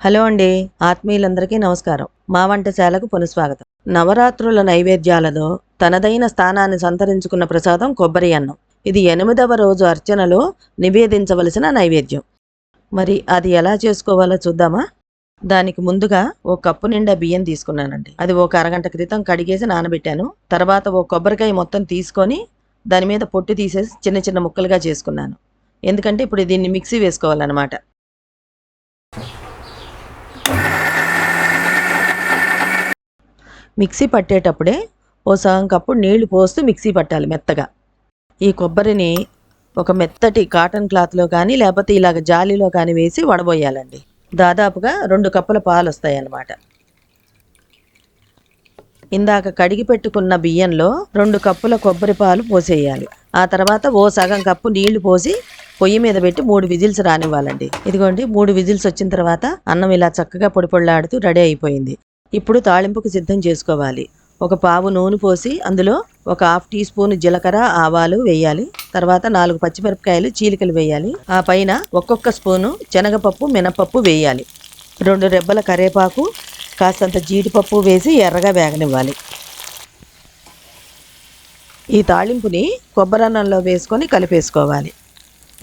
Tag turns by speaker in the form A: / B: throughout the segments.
A: Hello అండి, ఆత్మీయులందరికీ నమస్కారం. మా వంటశాలకు పునఃస్వాగతం. నవరాత్రుల నైవేద్యాలలో తనదైన స్థానాన్ని సంతరించుకున్న ప్రసాదం కొబ్బరి అన్నం. ఇది 8వ రోజు అర్చనలో నివేదించవలసిన నైవేద్యం. మరి అది ఎలా చేసుకోవాలో చూద్దామా? దానికి ముందుగా ఓ కప్పు నిండా బియ్యం తీసుకున్నానండి. అది ఒక అరగంట క్రితం కడిగేసి నానబెట్టాను. తర్వాత ఓ కొబ్బరికాయ మొత్తం తీసుకొని దాని మీద పొట్టు తీసేసి చిన్న చిన్న ముక్కలుగా చేసుకున్నాను. ఎందుకంటే ఇప్పుడు దీన్ని మిక్సీ వేసుకోవాలన్నమాట. మిక్సీ పట్టేటప్పుడే ఓ సగం కప్పు నీళ్లు పోస్తూ మిక్సీ పట్టాలి మెత్తగా. ఈ కొబ్బరిని ఒక మెత్తటి కాటన్ క్లాత్లో కానీ లేకపోతే ఇలాగ జాలీలో కానీ వేసి వడబోయాలండి. దాదాపుగా 2 కప్పుల పాలు వస్తాయి అన్నమాట. ఇందాక కడిగి పెట్టుకున్న బియ్యంలో 2 కప్పుల కొబ్బరి పాలు పోసేయాలి. ఆ తర్వాత ఓ సగం కప్పు నీళ్లు పోసి పొయ్యి మీద పెట్టి 3 విజిల్స్ రానివ్వాలండి. ఇదిగోండి 3 విజిల్స్ వచ్చిన తర్వాత అన్నం ఇలా చక్కగా పొడి పొడిలాడుతూ రెడీ అయిపోయింది. ఇప్పుడు తాళింపుకు సిద్ధం చేసుకోవాలి. ఒక పావు నూనె పోసి అందులో ఒక 1/2 టీ స్పూన్ జీలకర్ర ఆవాలు వేయాలి. తర్వాత 4 పచ్చిమిరపకాయలు చీలికలు వేయాలి. ఆ పైన ఒక్కొక్క స్పూను శనగపప్పు మినపప్పు వేయాలి. 2 రెబ్బల కరివేపాకు కాస్తంత జీడిపప్పు వేసి ఎర్రగా వేగనివ్వాలి. ఈ తాళింపుని కొబ్బరన్నంలో వేసుకొని కలిపేసుకోవాలి.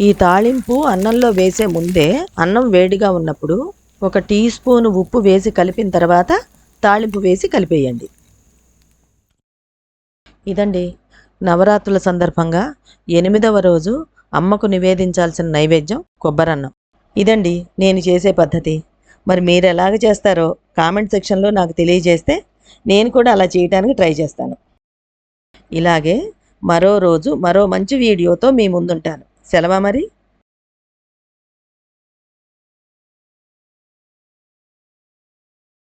A: ఈ తాళింపు అన్నంలో వేసే ముందే అన్నం వేడిగా ఉన్నప్పుడు 1 టీ స్పూను ఉప్పు వేసి కలిపిన తర్వాత తాళింపు వేసి కలిపేయండి. ఇదండి నవరాత్రుల సందర్భంగా 8వ రోజు అమ్మకు నివేదించాల్సిన నైవేద్యం కొబ్బరన్నం. ఇదండి నేను చేసే పద్ధతి. మరి మీరు ఎలాగ చేస్తారో కామెంట్ సెక్షన్లో నాకు తెలియజేస్తే నేను కూడా అలా చేయడానికి ట్రై చేస్తాను. ఇలాగే మరో రోజు మరో మంచి వీడియోతో మీ ముందుంటాను. సెలవా మరి.